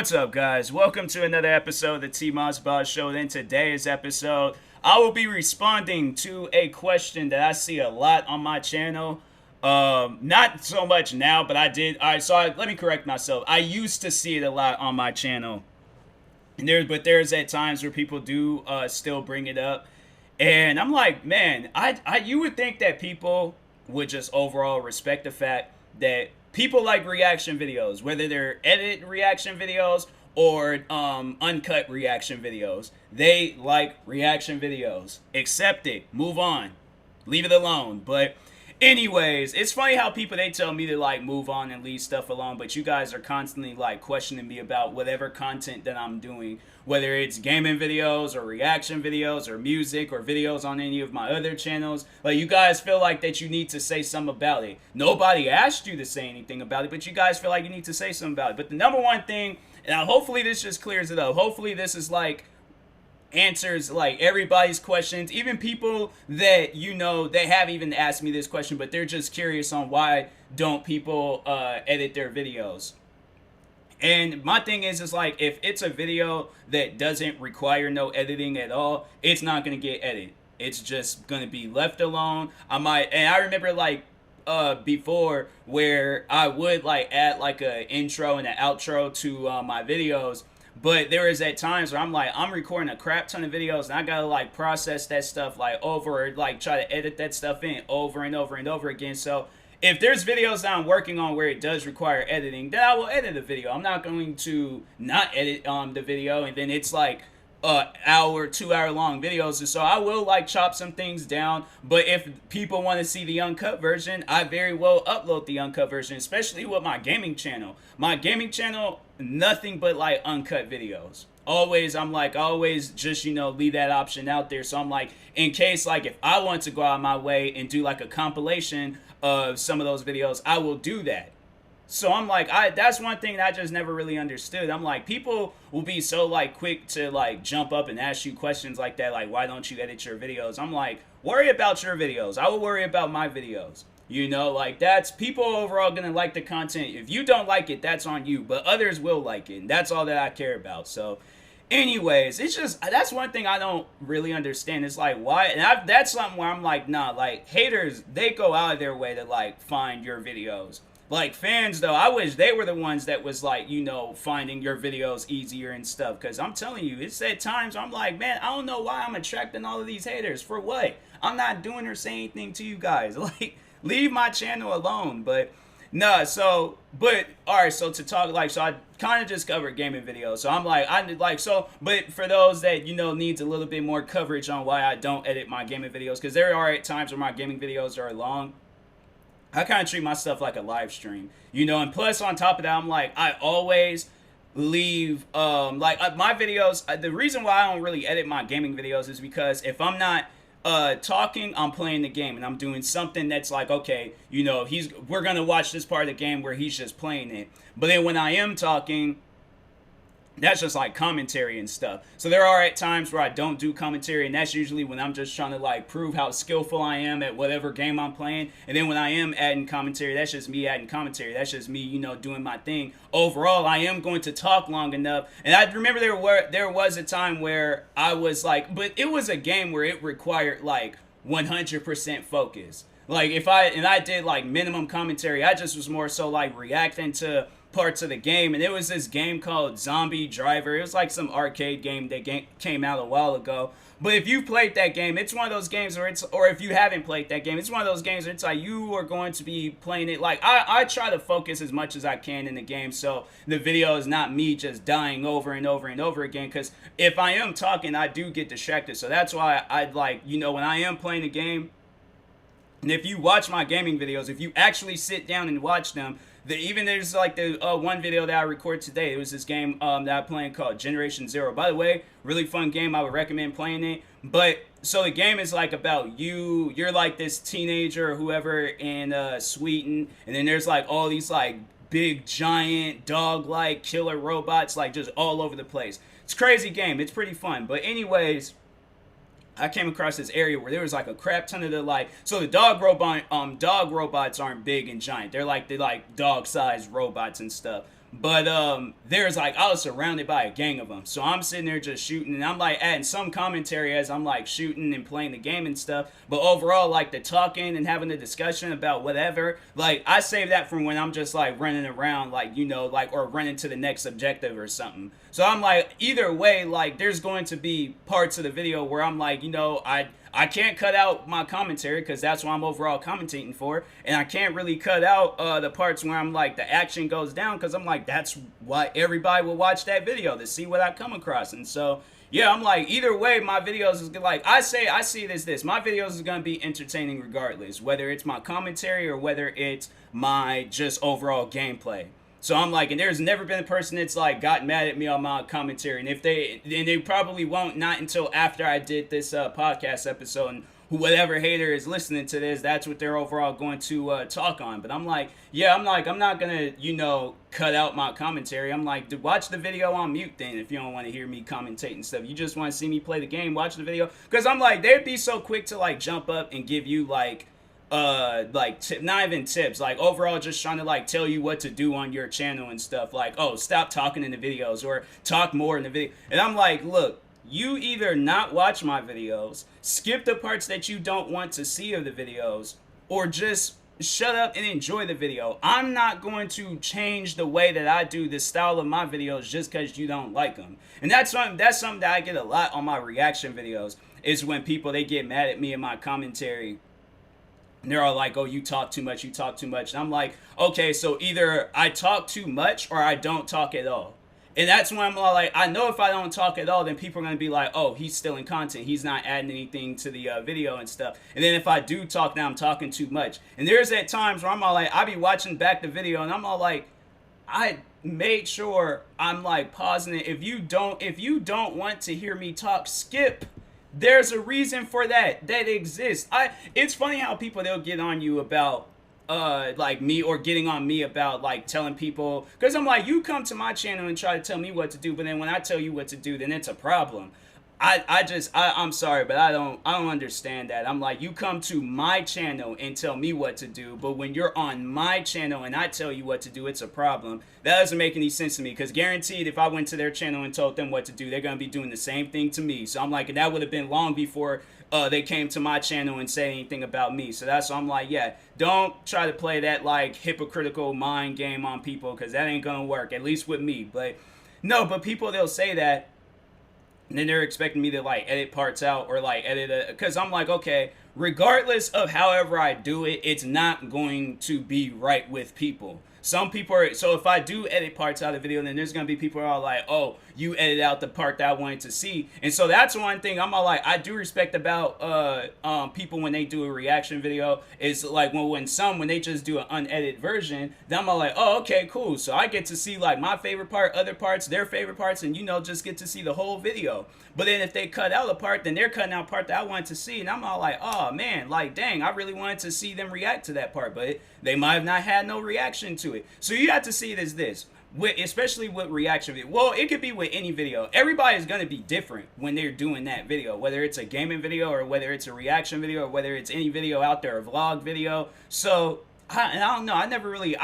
What's up, guys? Welcome to another episode of the TMossBoss Show. In today's episode, I will be responding to a question that I see a lot on my channel. Not so much now, but I did. Let me correct myself. I used to see it a lot on my channel, and there's at times where people do still bring it up, and I'm like, man, you would think that people would just overall respect the fact that people like reaction videos, whether they're edited reaction videos or uncut reaction videos. They like reaction videos. Accept it. Move on. Leave it alone. But anyways, it's funny how people, they tell me to like move on and leave stuff alone, but you guys are constantly like questioning me about whatever content that I'm doing, whether it's gaming videos or reaction videos or music or videos on any of my other channels. Like, you guys feel like that you need to say something about it. Nobody asked you to say anything about it, but you guys feel like you need to say something about it. But the number one thing, and hopefully this just clears it up, hopefully this is like answers like everybody's questions, even people that, you know, they have even asked me this question, but they're just curious on why don't people edit their videos. And my thing is like, if it's a video that doesn't require no editing at all, it's not going to get edited. It's just going to be left alone. And I remember like before where I would like add like a intro and an outro to my videos, but there is at times where I'm recording a crap ton of videos and I gotta like process that stuff like over, like try to edit that stuff in over and over and over again. So if there's videos that I'm working on where it does require editing, then I will edit the video. I'm not going to not edit the video and then it's like hour, 2 hour long videos. And so I will like chop some things down, but if people want to see the uncut version, I very well upload the uncut version, especially with my gaming channel. My gaming channel, nothing but like uncut videos. Always just, you know, leave that option out there. So I'm like, in case like if I want to go out of my way and do like a compilation of some of those videos, I will do that. So I'm like, that's one thing that I just never really understood. I'm like, people will be so like quick to like jump up and ask you questions like that, like, why don't you edit your videos? I'm like, worry about your videos. I will worry about my videos. You know, like, that's people overall gonna like the content. If you don't like it, that's on you, but others will like it, and that's all that I care about. So anyways, it's just, that's one thing I don't really understand. It's like, why? And that's something where I'm like, nah, like, haters, they go out of their way to like find your videos. Like, fans though, I wish they were the ones that was like, you know, finding your videos easier and stuff. Because I'm telling you, it's at times I'm like, man, I don't know why I'm attracting all of these haters. For what? I'm not doing or saying anything to you guys. Like, leave my channel alone. But nah, alright, so to talk, like, so I kind of just covered gaming videos. So I'm like, but for those that, you know, needs a little bit more coverage on why I don't edit my gaming videos, because there are at times where my gaming videos are long, I kind of treat my stuff like a live stream, you know. And plus on top of that, I'm like, I always leave my videos, the reason why I don't really edit my gaming videos is because if I'm not talking, I'm playing the game and I'm doing something that's like, okay, you know, we're gonna watch this part of the game where he's just playing it. But then when I am talking, that's just like commentary and stuff. So there are at times where I don't do commentary, and that's usually when I'm just trying to like prove how skillful I am at whatever game I'm playing. And then when I am adding commentary, that's just me adding commentary. That's just me, you know, doing my thing. Overall, I am going to talk long enough. And I remember there was a time where I was like, but it was a game where it required like 100% focus. Like I did like minimum commentary. I just was more so like reacting to parts of the game, and it was this game called Zombie Driver. It was like some arcade game that came out a while ago. But if you played that game, it's one of those games where or if you haven't played that game, it's one of those games where it's like you are going to be playing it. Like, I try to focus as much as I can in the game, so the video is not me just dying over and over and over again, because if I am talking, I do get distracted. So that's why I'd like, you know, when I am playing a game, and if you watch my gaming videos, if you actually sit down and watch them, even there's like the one video that I recorded today. It was this game that I'm playing called Generation Zero. By the way, really fun game. I would recommend playing it. But so the game is like about you're like this teenager or whoever in Sweden, and then there's like all these like big giant dog-like killer robots like just all over the place. It's a crazy game. It's pretty fun. But anyways, I came across this area where there was like a crap ton of so the dog robots aren't big and giant. They're like dog-sized robots and stuff. But there's like, I was surrounded by a gang of them, so I'm sitting there just shooting, and I'm like adding some commentary as I'm like shooting and playing the game and stuff. But overall, like the talking and having the discussion about whatever, like I save that from when I'm just like running around, like, you know, like, or running to the next objective or something. So I'm like, either way, like there's going to be parts of the video where I'm like, you know, I can't cut out my commentary because that's what I'm overall commentating for, and I can't really cut out the parts where I'm like the action goes down, because I'm like, that's why everybody will watch that video, to see what I come across. And so yeah, I'm like, either way, my videos is like, I see it as this: my videos is gonna be entertaining regardless, whether it's my commentary or whether it's my just overall gameplay. So I'm like, and there's never been a person that's like got mad at me on my commentary, and if they probably won't, not until after I did this podcast episode, and whatever hater is listening to this, that's what they're overall going to talk on. But I'm like, yeah, I'm not gonna, you know, cut out my commentary. I'm like, watch the video on mute then if you don't want to hear me commentate and stuff. You just want to see me play the game, watch the video, because I'm like, they'd be so quick to like jump up and give you like not even tips, like overall just trying to like tell you what to do on your channel and stuff, like, oh, stop talking in the videos or talk more in the video. And I'm like, look, you either not watch my videos, skip the parts that you don't want to see of the videos, or just shut up and enjoy the video. I'm not going to change the way that I do the style of my videos just because you don't like them. And that's something that I get a lot on my reaction videos, is when people, they get mad at me in my commentary. And they're all like, oh, you talk too much, you talk too much. And I'm like, okay, so either I talk too much or I don't talk at all. And that's when I'm all like, I know if I don't talk at all, then people are going to be like, oh, he's stealing content, he's not adding anything to the video and stuff. And then if I do talk, now I'm talking too much. And there's at times where I'm all like, I be watching back the video and I'm all like, I made sure I'm like pausing it. If you don't want to hear me talk, skip. There's a reason for that exists. It's funny how people, they'll get on you about like me, or getting on me about like telling people, because I'm like, you come to my channel and try to tell me what to do, but then when I tell you what to do, then it's a problem. I'm sorry, but I don't understand that. I'm like, you come to my channel and tell me what to do, but when you're on my channel and I tell you what to do, it's a problem. That doesn't make any sense to me, because guaranteed, if I went to their channel and told them what to do, they're going to be doing the same thing to me. So I'm like, that would have been long before they came to my channel and said anything about me. So that's why I'm like, yeah, don't try to play that like hypocritical mind game on people, because that ain't going to work, at least with me. But no, but people, they'll say that, and then they're expecting me to like edit parts out, or like edit it, because I'm like, okay, regardless of however I do it, it's not going to be right with people. Some people are, so if I do edit parts out of the video, then there's going to be people who are like, oh, you edited out the part that I wanted to see. And so that's one thing I'm all like, I do respect about people when they do a reaction video, is like when they just do an unedited version, then I'm all like, oh, okay, cool. So I get to see like my favorite part, other parts, their favorite parts, and, you know, just get to see the whole video. But then if they cut out a part, then they're cutting out part that I wanted to see, and I'm all like, oh man, like dang, I really wanted to see them react to that part, but they might have not had no reaction to it. So you have to see it as this, especially with reaction video. Well, it could be with any video. Everybody is going to be different when they're doing that video, whether it's a gaming video or whether it's a reaction video or whether it's any video out there, a vlog video. So I don't know. I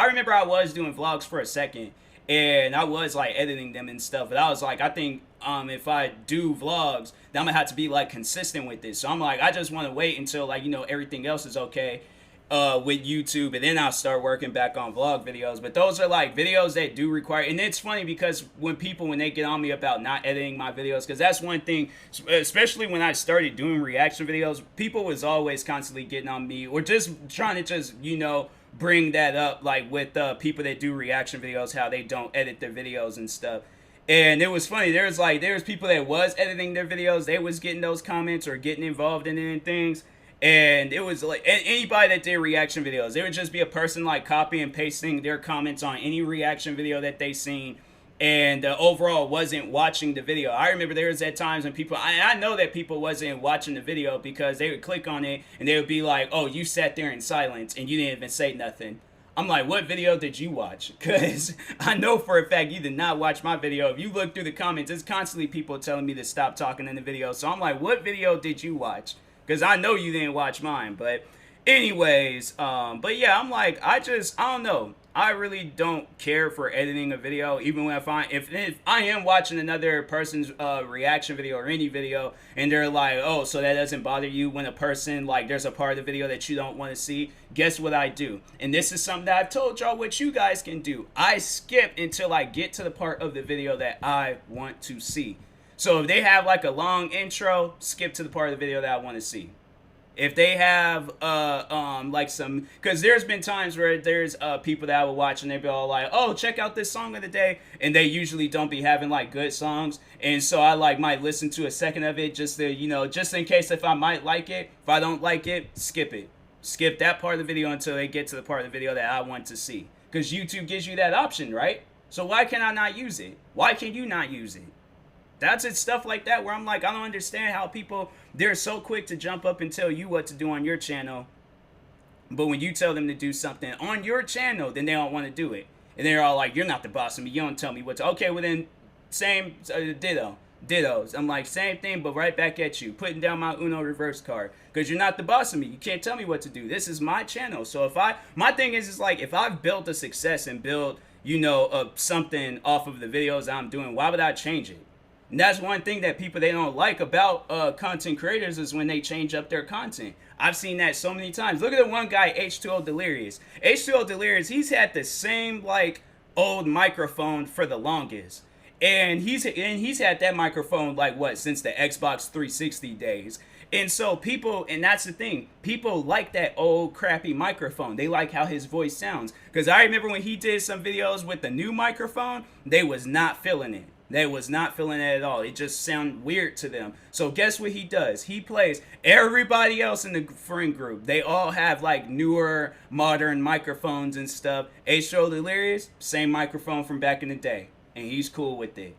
remember I was doing vlogs for a second, and I was like editing them and stuff, but I was like, I think if I do vlogs, then I'm gonna have to be like consistent with this. So I'm like, I just want to wait until like, you know, everything else is okay with YouTube, and then I'll start working back on vlog videos. But those are like videos that do require, and it's funny because when they get on me about not editing my videos, because that's one thing, especially when I started doing reaction videos, people was always constantly getting on me, or just trying to just, you know, bring that up, like with people that do reaction videos, how they don't edit their videos and stuff. And it was funny, there's people that was editing their videos, they was getting those comments or getting involved in it and things. And it was like anybody that did reaction videos, it would just be a person like copy and pasting their comments on any reaction video that they seen, and overall wasn't watching the video. I remember there was at times when people, I know that people wasn't watching the video because they would click on it and they would be like, oh, you sat there in silence and you didn't even say nothing. I'm like, what video did you watch? Because I know for a fact you did not watch my video. If you look through the comments, it's constantly people telling me to stop talking in the video. So I'm like, what video did you watch? Because I know you didn't watch mine. But anyways, but yeah, I'm like, I don't know. I really don't care for editing a video, even when if I am watching another person's reaction video or any video, and they're like, oh, so that doesn't bother you when a person, like, there's a part of the video that you don't want to see. Guess what I do? And this is something that I've told y'all what you guys can do. I skip until I get to the part of the video that I want to see. So if they have like a long intro, skip to the part of the video that I want to see. If they have like some, because there's been times where there's people that I will watch and they be all like, oh, check out this song of the day, and they usually don't be having like good songs, and so I like might listen to a second of it just to, you know, just in case if I might like it. If I don't like it, skip that part of the video until they get to the part of the video that I want to see, because YouTube gives you that option, right? So why can I not use it? Why can you not use it? That's it, stuff like that where I'm like, I don't understand how people, they're so quick to jump up and tell you what to do on your channel, but when you tell them to do something on your channel, then they don't want to do it. And they're all like, you're not the boss of me, you don't tell me what to. Okay, well then, same, dittos. I'm like, same thing, but right back at you, putting down my Uno reverse card, because you're not the boss of me. You can't tell me what to do. This is my channel. So my thing is like, if I've built a success and built, you know, something off of the videos I'm doing, why would I change it? And that's one thing that people, they don't like about content creators, is when they change up their content. I've seen that so many times. Look at the one guy, H2O Delirious. H2O Delirious, he's had the same like old microphone for the longest. And he's had that microphone like what, since the Xbox 360 days. And so people, and that's the thing, people like that old crappy microphone. They like how his voice sounds. Because I remember when he did some videos with the new microphone, they was not feeling it. They was not feeling it at all. It just sounded weird to them. So guess what he does? He plays everybody else in the friend group. They all have like newer, modern microphones and stuff. H2O Delirious, same microphone from back in the day. And he's cool with it.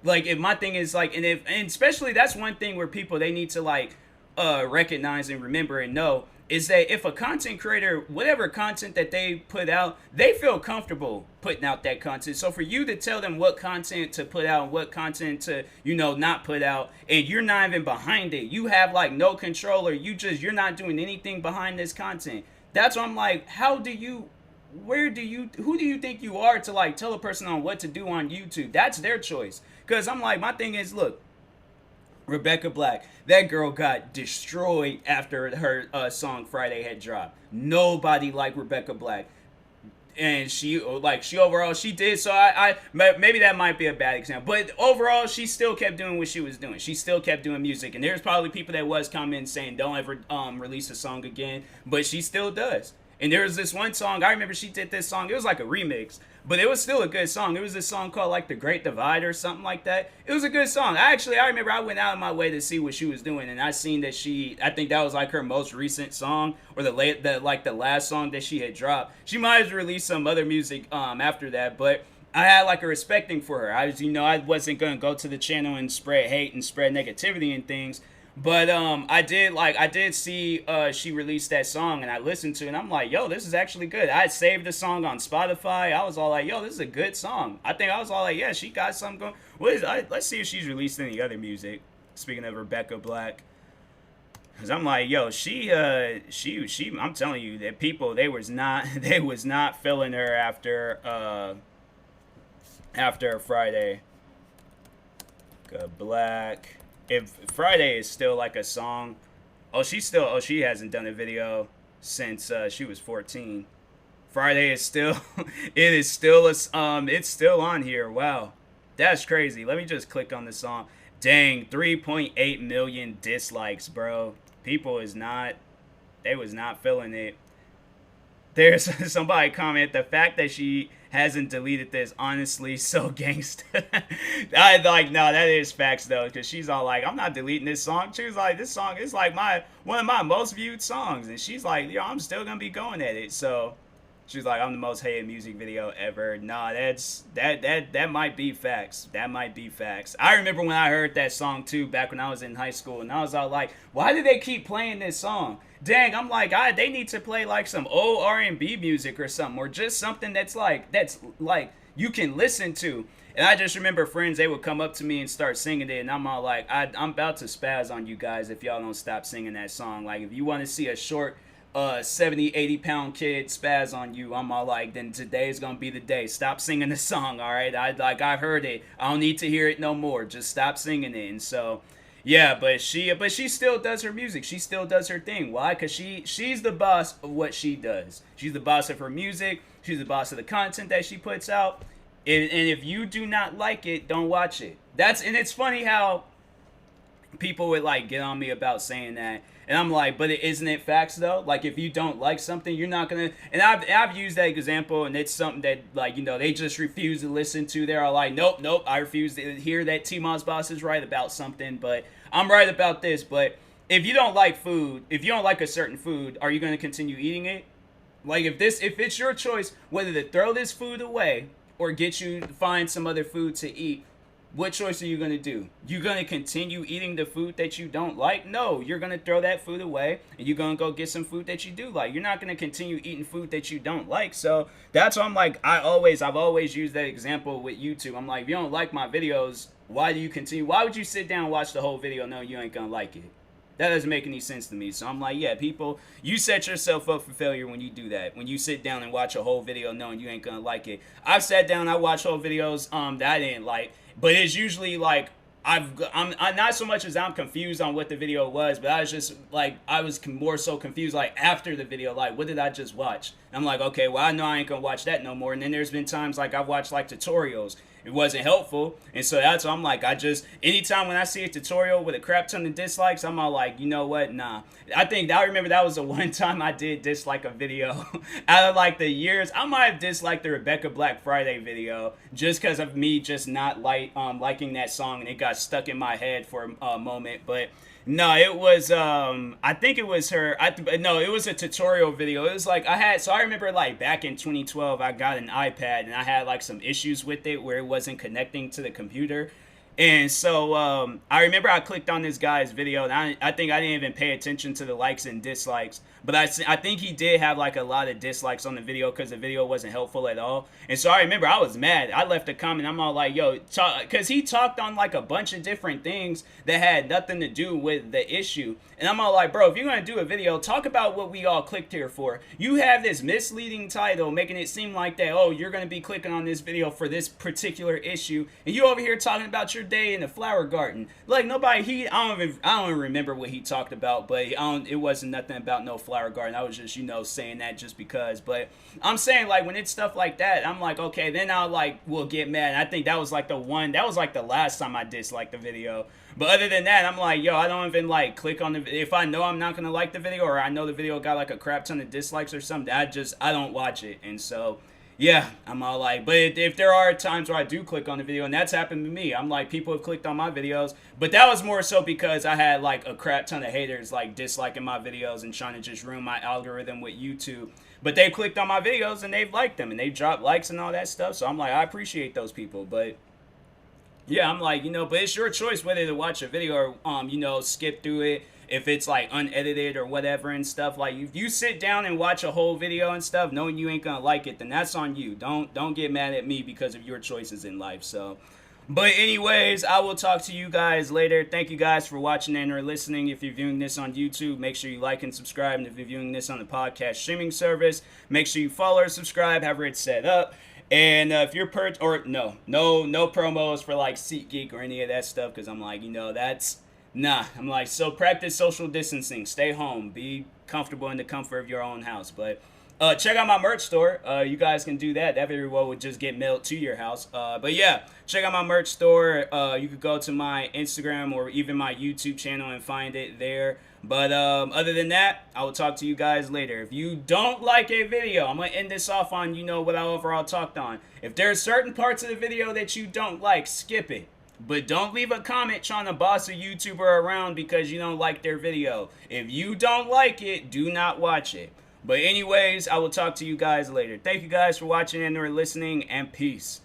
Like, if my thing is like, and especially that's one thing where people, they need to like recognize and remember and know, is that if a content creator, whatever content that they put out, they feel comfortable putting out that content. So for you to tell them what content to put out and what content to, you know, not put out, and you're not even behind it, you have like no control, or you're not doing anything behind this content. That's why I'm like, who do you think you are to like tell a person on what to do on YouTube? That's their choice. Because I'm like, my thing is, look, Rebecca Black, that girl got destroyed after her song Friday had dropped. Nobody liked Rebecca Black, and she overall, she did. So I maybe that might be a bad example, but overall she still kept doing what she was doing. She still kept doing music, and there's probably people that was commenting saying don't ever release a song again, but she still does. And there was this one song, I remember she did this song, it was like a remix, but it was still a good song. It was this song called like The Great Divide or something like that. It was a good song. I remember I went out of my way to see what she was doing, and I seen that I think that was like her most recent song, or the last song that she had dropped. She might have released some other music after that, but I had like a respecting for her. I wasn't gonna go to the channel and spread hate and spread negativity and things. But I did see she released that song, and I listened to it, and I'm like, yo, this is actually good. I had saved the song on Spotify. I was all like, yo, this is a good song. I was all like, yeah, she got something going. Let's see if she's released any other music. Speaking of Rebecca Black, because I'm like, yo, she I'm telling you that people, they was not feeling her after Friday. Black. If Friday is still like a song, she hasn't done a video since she was 14. Friday is still, it's still on here. Wow, that's crazy. Let me just click on the song. Dang, 3.8 million dislikes, bro. People was not feeling it. There's somebody comment, the fact that she hasn't deleted this, honestly, so gangsta. I like, no, that is facts though, because she's all like, I'm not deleting this song. She was like, this song is like one of my most viewed songs, and she's like, yo, I'm still gonna be going at it. So she's like, I'm the most hated music video ever. Nah, that might be facts. That might be facts. I remember when I heard that song too, back when I was in high school, and I was all like, why do they keep playing this song? Dang, I'm like, they need to play like some old R&B music or something, or just something that's like you can listen to. And I just remember friends, they would come up to me and start singing it, and I'm all like, I'm about to spaz on you guys if y'all don't stop singing that song. Like, if you want to see a short 70, 80 pound kid spaz on you, I'm all like, then today is gonna be the day. Stop singing the song, all right? I heard it. I don't need to hear it no more. Just stop singing it. And so, yeah, but she still does her music. She still does her thing. Why? Cause she's the boss of what she does. She's the boss of her music. She's the boss of the content that she puts out. And if you do not like it, don't watch it. And it's funny how people would like get on me about saying that, and I'm like, but isn't it facts though? Like, if you don't like something, you're not gonna. And I've used that example, and it's something that, like, they just refuse to listen to. They're all like, nope, I refuse to hear that TMossBoss is right about something, but I'm right about this. But if you don't like food, if you don't like a certain food, are you gonna continue eating it? Like, if it's your choice whether to throw this food away or get you to find some other food to eat, what choice are you going to do? You going to continue eating the food that you don't like? No, you're going to throw that food away and you're going to go get some food that you do like. You're not going to continue eating food that you don't like. So that's why I'm like, I've always used that example with YouTube. I'm like, if you don't like my videos, why do you continue? Why would you sit down and watch the whole video knowing you ain't going to like it? That doesn't make any sense to me. So I'm like, yeah, people, you set yourself up for failure when you do that. When you sit down and watch a whole video knowing you ain't gonna like it. I've sat down, I watched whole videos that I didn't like, but it's usually like I'm not so much as I'm confused on what the video was, but I was just like, I was more so confused like after the video, like, what did I just watch? And I'm like, okay, well, I know I ain't gonna watch that no more. And then there's been times like I've watched like tutorials. It wasn't helpful, and so that's why I'm like, anytime when I see a tutorial with a crap ton of dislikes, I'm all like, you know what, nah. I remember that was the one time I did dislike a video. Out of like the years, I might have disliked the Rebecca Black Friday video just because of me just not liking that song, and it got stuck in my head for a moment. But no, it was I think it was her. No, it was a tutorial video. It was like I remember like back in 2012 I got an iPad and I had like some issues with it where it wasn't connecting to the computer. And so I remember I clicked on this guy's video, and I think I didn't even pay attention to the likes and dislikes. But I think he did have like a lot of dislikes on the video because the video wasn't helpful at all. And so I remember I was mad. I left a comment. I'm all like, yo, because he talked on like a bunch of different things that had nothing to do with the issue. And I'm all like, bro, if you're going to do a video, talk about what we all clicked here for. You have this misleading title making it seem like that, oh, you're going to be clicking on this video for this particular issue. And you over here talking about your day in the flower garden. Like, nobody, I don't even remember what he talked about, but it wasn't nothing about no flower garden. I was just, saying that just because. But I'm saying, like, when it's stuff like that, I'm like, okay, then will get mad. And I think that was like the last time I disliked the video. But other than that, I'm like, yo, I don't even like click on the, if I know I'm not going to like the video, or I know the video got like a crap ton of dislikes or something, I don't watch it. And so, yeah, I'm all like, but if there are times where I do click on the video, and that's happened to me, I'm like, people have clicked on my videos, but that was more so because I had like a crap ton of haters like disliking my videos and trying to just ruin my algorithm with YouTube. But they clicked on my videos and they've liked them and they've dropped likes and all that stuff. So I'm like, I appreciate those people. But yeah, I'm like, but it's your choice whether to watch a video or, skip through it if it's like unedited or whatever and stuff. Like, if you sit down and watch a whole video and stuff knowing you ain't gonna like it, then that's on you. Don't get mad at me because of your choices in life. So, but anyways, I will talk to you guys later. Thank you guys for watching and or listening. If you're viewing this on YouTube, make sure you like and subscribe. And if you're viewing this on the podcast streaming service, make sure you follow or subscribe, however it's set up. And if you're no promos for like SeatGeek or any of that stuff, because I'm like, that's nah. I'm like, so practice social distancing, stay home, be comfortable in the comfort of your own house. But check out my merch store. You guys can do that. That very well would just get mailed to your house. But yeah, check out my merch store. You could go to my Instagram or even my YouTube channel and find it there. But other than that, I will talk to you guys later. If you don't like a video, I'm going to end this off on, what I overall talked on. If there are certain parts of the video that you don't like, skip it. But don't leave a comment trying to boss a YouTuber around because you don't like their video. If you don't like it, do not watch it. But anyways, I will talk to you guys later. Thank you guys for watching and or listening, and peace.